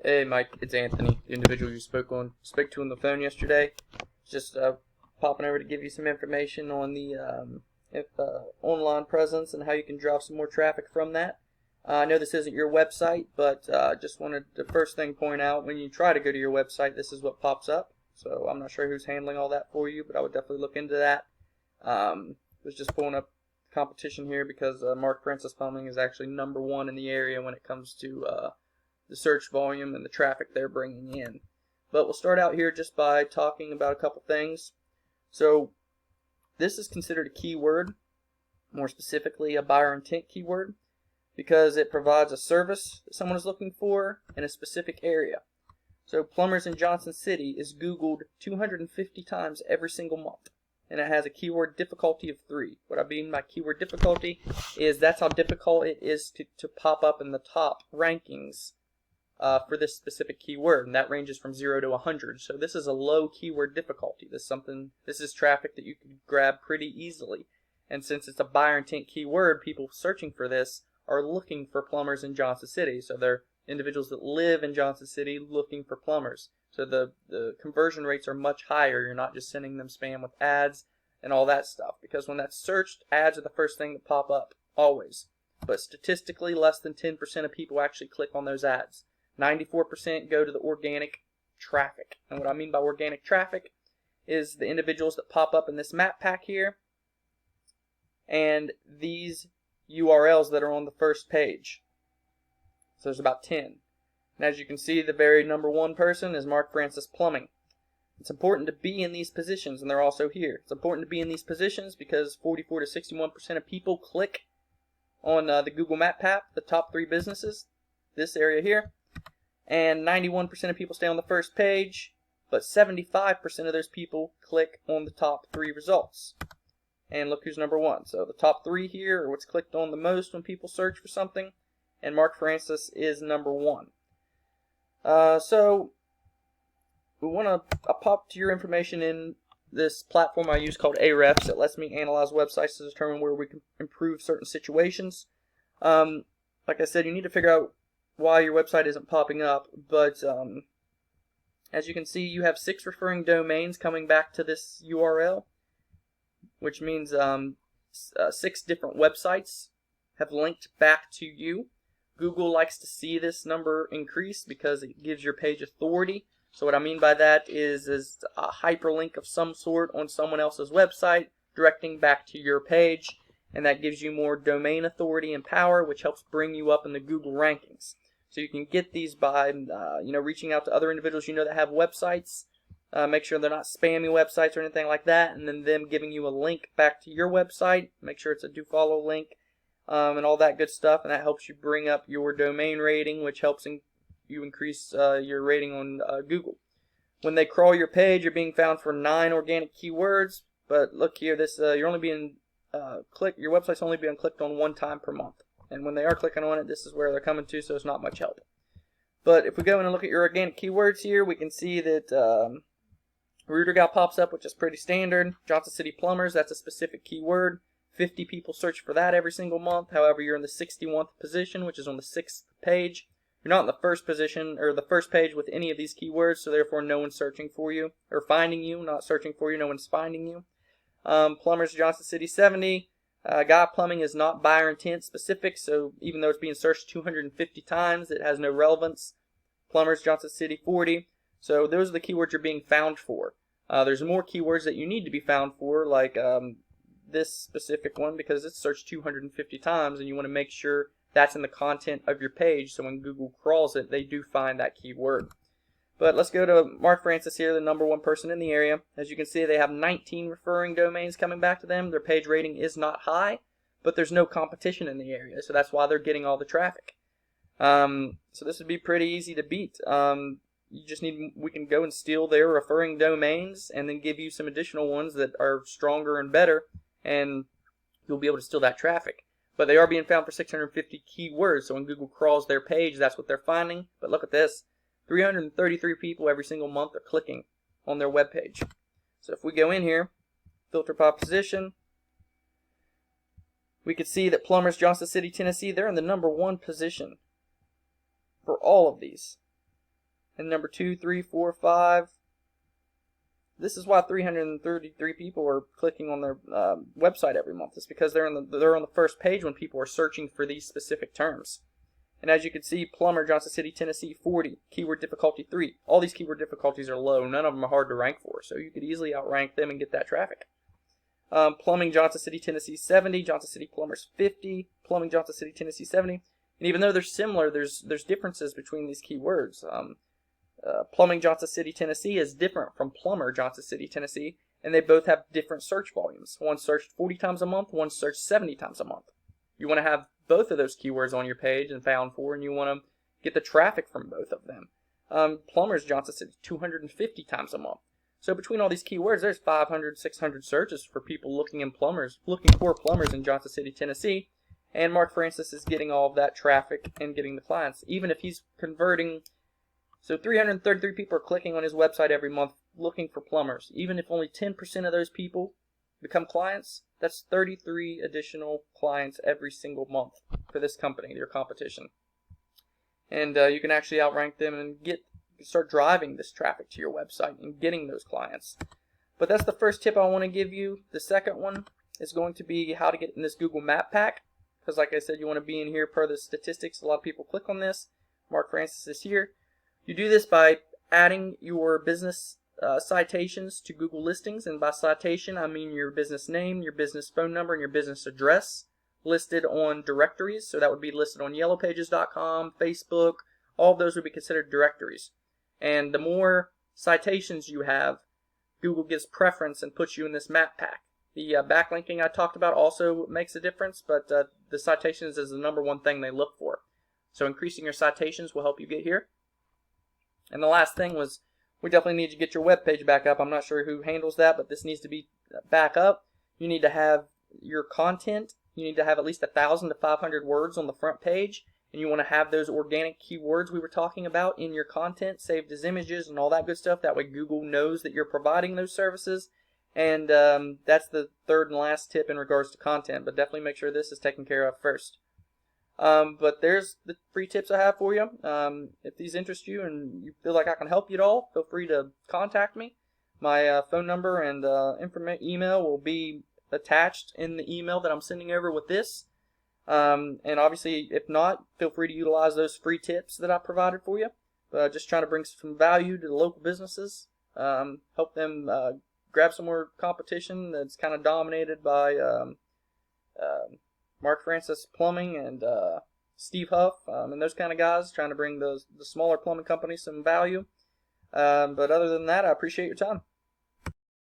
Hey Mike, it's Anthony, the individual you spoke to on the phone yesterday. Just popping over to give you some information on the online presence and how you can draw some more traffic from that. I know this isn't your website, but just wanted to first thing point out, when you try to go to your website, this is what pops up. So I'm not sure who's handling all that for you, but I would definitely look into that. Was just pulling up competition here because Mark Francis Plumbing is actually #1 in the area when it comes to the search volume and the traffic they're bringing in. But we'll start out here just by talking about a couple things. So this is considered a keyword, more specifically a buyer intent keyword, because it provides a service that someone is looking for in a specific area. So plumbers in Johnson City is Googled 250 times every single month, and it has a keyword difficulty of 3. What I mean by keyword difficulty is that's how difficult it is to pop up in the top rankings for this specific keyword, and that ranges from 0 to 100. So this is a low keyword difficulty. This is traffic that you can grab pretty easily. And since it's a buyer intent keyword, people searching for this are looking for plumbers in Johnson City. So they're individuals that live in Johnson City looking for plumbers. So the conversion rates are much higher. You're not just sending them spam with ads and all that stuff, because when that's searched, ads are the first thing that pop up, always. But statistically, less than 10% of people actually click on those ads. 94% go to the organic traffic. And what I mean by organic traffic is the individuals that pop up in this map pack here and these URLs that are on the first page. So there's about 10. And as you can see, the very #1 person is Mark Francis Plumbing. It's important to be in these positions, and they're also here. It's important to be in these positions because 44 to 61% of people click on the Google Map Pack, the top 3 businesses, this area here. And 91% of people stay on the first page, but 75% of those people click on the top 3 results. And look who's #1. So the top 3 here are what's clicked on the most when people search for something, and Mark Francis is #1. So we want to pop to your information in this platform I use called Ahrefs. It lets me analyze websites to determine where we can improve certain situations. Like I said, you need to figure out why your website isn't popping up, but as you can see, you have 6 referring domains coming back to this URL, which means 6 different websites have linked back to you. Google likes to see this number increase because it gives your page authority. So what I mean by that is a hyperlink of some sort on someone else's website directing back to your page, and that gives you more domain authority and power, which helps bring you up in the Google rankings. So you can get these by reaching out to other individuals that have websites. Make sure they're not spammy websites or anything like that, and then them giving you a link back to your website. Make sure it's a do follow link and all that good stuff, and that helps you bring up your domain rating, which helps you increase your rating on Google. When they crawl your page, you're being found for 9 organic keywords, but look here, you're only being your website's only being clicked on 1 time per month. And when they are clicking on it, this is where they're coming to, so it's not much help. But if we go in and look at your organic keywords here, we can see that Rooter Gal pops up, which is pretty standard. Johnson City Plumbers, that's a specific keyword. 50 people search for that every single month. However, you're in the 61st position, which is on the 6th page. You're not in the first position or the first page with any of these keywords, so therefore no one's searching for you or finding you. Not searching for you, no one's finding you. Plumbers Johnson City 70. Guy Plumbing is not buyer intent specific, so even though it's being searched 250 times, it has no relevance. Plumbers Johnson City 40. So those are the keywords you're being found for. There's more keywords that you need to be found for, like this specific one, because it's searched 250 times, and you want to make sure that's in the content of your page, so when Google crawls it, they do find that keyword. But let's go to Mark Francis here, the #1 person in the area. As you can see, they have 19 referring domains coming back to them. Their page rating is not high, but there's no competition in the area, so that's why they're getting all the traffic. So this would be pretty easy to beat. We can go and steal their referring domains and then give you some additional ones that are stronger and better, and you'll be able to steal that traffic. But they are being found for 650 keywords, so when Google crawls their page, that's what they're finding. But look at this. 333 people every single month are clicking on their web page. So if we go in here, filter by position, we could see that Plumbers Johnson City, Tennessee, they're in the #1 position for all of these. and number 2, 3, 4, 5. This is why 333 people are clicking on their website every month. It's because they're on the first page when people are searching for these specific terms. And as you can see, plumber, Johnson City, Tennessee, 40. Keyword difficulty 3. All these keyword difficulties are low. None of them are hard to rank for, so you could easily outrank them and get that traffic. Plumbing, Johnson City, Tennessee, 70. Johnson City Plumbers, 50. Plumbing, Johnson City, Tennessee, 70. And even though they're similar, there's differences between these keywords. Plumbing, Johnson City, Tennessee is different from plumber, Johnson City, Tennessee, and they both have different search volumes. One searched 40 times a month, one searched 70 times a month. You want to have both of those keywords on your page and found for, and you want to get the traffic from both of them. Plumbers, Johnson City, 250 times a month. So between all these keywords, there's 500, 600 searches for people looking for plumbers in Johnson City, Tennessee. And Mark Francis is getting all of that traffic and getting the clients. Even if he's converting, so 333 people are clicking on his website every month looking for plumbers. Even if only 10% of those people become clients, that's 33 additional clients every single month for this company, your competition. And you can actually outrank them and start driving this traffic to your website and getting those clients. But that's the first tip I want to give you. The second one is going to be how to get in this Google Map Pack. Because like I said, you want to be in here per the statistics. A lot of people click on this. Mark Francis is here. You do this by adding your business citations to Google listings. And by citation, I mean your business name, your business phone number, and your business address listed on directories. So that would be listed on yellowpages.com, Facebook. All of those would be considered directories. And the more citations you have, Google gives preference and puts you in this map pack. The backlinking I talked about also makes a difference, but the citations is the number one thing they look for. So increasing your citations will help you get here. And the last thing was, we definitely need to get your web page back up. I'm not sure who handles that, but this needs to be back up. You need to have your content. You need to have at least 1,000 to 500 words on the front page. And you want to have those organic keywords we were talking about in your content saved as images and all that good stuff. That way Google knows that you're providing those services. And that's the third and last tip in regards to content. But definitely make sure this is taken care of first. But there's the free tips I have for you. If these interest you and you feel like I can help you at all, feel free to contact me. My phone number and email will be attached in the email that I'm sending over with this. And obviously, if not, feel free to utilize those free tips that I provided for you. Just trying to bring some value to the local businesses, help them grab some more competition that's kind of dominated by Mark Francis Plumbing and Steve Huff and those kind of guys, trying to bring the smaller plumbing companies some value. But other than that, I appreciate your time.